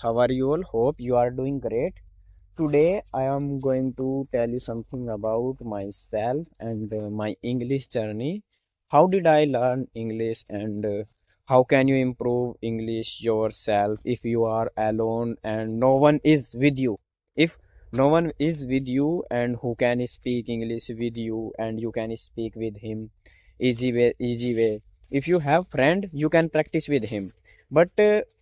How are you all? Hope you are doing great. Today I am going to tell you something about myself and my English journey. How did I learn English and how can you improve English yourself if you are alone and no one is with you? If no one is with you and who can speak English with you and you can speak with him easy way, easy way. If you have friend, you can practice with him. But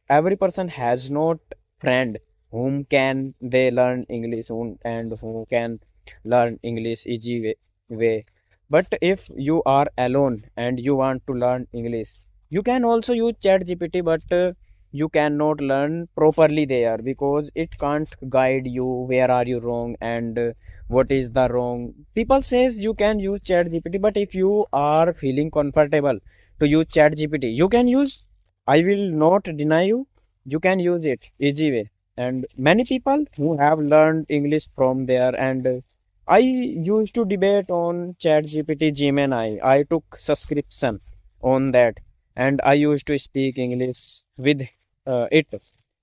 every person has not friend whom can they learn English and who can learn English easy way. But if you are alone and you want to learn English, you can also use chat gpt, but you cannot learn properly there because it can't guide you where are you wrong and what is the wrong. People says you can use chat gpt, but if you are feeling comfortable to use chat gpt, you can use. I will not deny you, you can use it easy way. And many people who have learned English from there, and I used to debate on chat gpt Gemini. I took subscription on that and I used to speak English with it.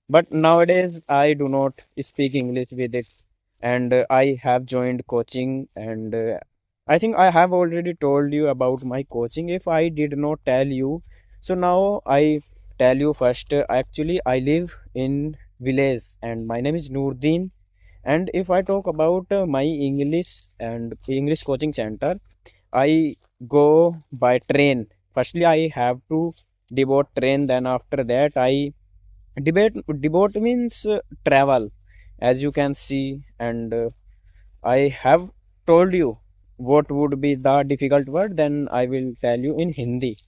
But nowadays I do not speak English with it, and I have joined coaching, and I think I have already told you about my coaching. If I did not tell you, so now I tell you first. Actually, I live in village and my name is Noordin. And if I talk about my English and English coaching center, I go by train. Firstly, I have to devote train. Then after that, I debate. Devote means travel, as you can see. And I have told you what would be the difficult word. Then I will tell you in Hindi.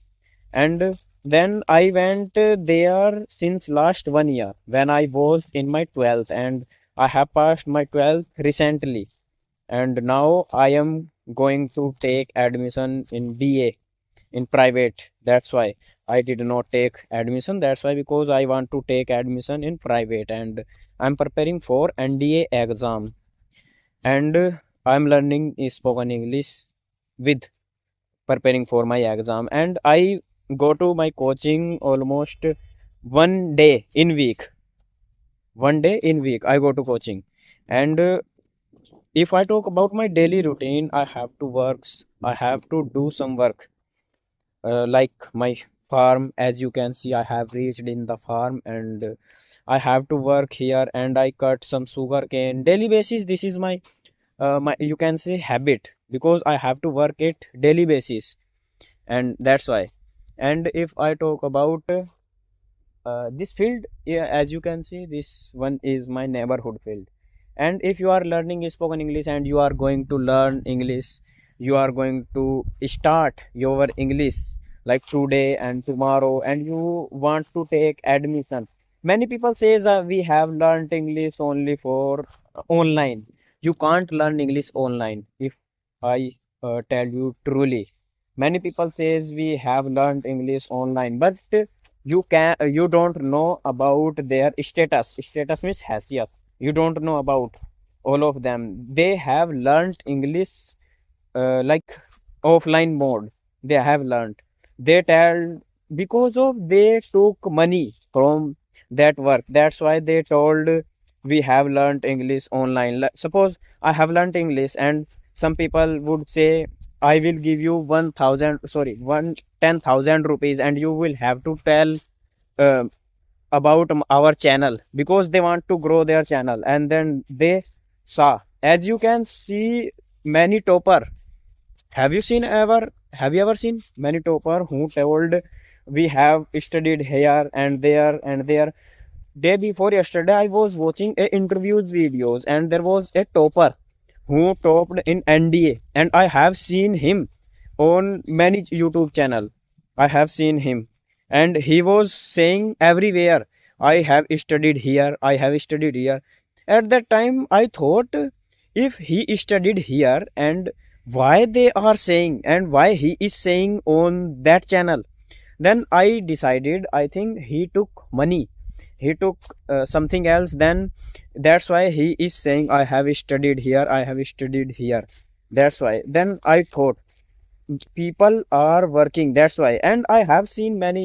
And then I went there since last 1 year when I was in my 12th, and I have passed my 12th recently, and now I am going to take admission in BA in private. That's why I did not take admission. That's why, because I want to take admission in private, and I'm preparing for NDA exam, and I'm learning spoken English with preparing for my exam. And I go to my coaching almost 1 day in week. 1 day in week I go to coaching. And if I talk about my daily routine, I have to works. I have to do some work, like my farm. As you can see, I have reached in the farm, and I have to work here, and I cut some sugar cane daily basis. This is my you can say habit, because I have to work it daily basis, and that's why. And if I talk about this field, yeah, as you can see, this one is my neighborhood field. And if you are learning spoken English and you are going to learn English, you are going to start your English like today and tomorrow, and you want to take admission. Many people says we have learned English only for online. You can't learn English online. If I tell you truly, many people says we have learned English online, but you don't know about their status means haysiyat. You don't know about all of them. They have learned English like offline mode. They have learned. They tell, because of they took money from that work. That's why they told we have learned English online. Suppose I have learned English, and some people would say I will give you 1,000, sorry, 10,000 rupees, and you will have to tell uh, about our channel, because they want to grow their channel. And then they saw, as you can see, many topper. Have you ever seen many topper who told we have studied here and there and there? Day before yesterday, I was watching a interviews videos, and there was a topper who topped in NDA, and I have seen him on many YouTube channel. I have seen him, and he was saying everywhere, I have studied here, I have studied here. At that time, I thought, if he studied here, and why they are saying and why he is saying on that channel, then I decided, I think he took money, he took something else. Then that's why he is saying I have studied here, I have studied here. That's why. Then I thought people are working, that's why. And I have seen many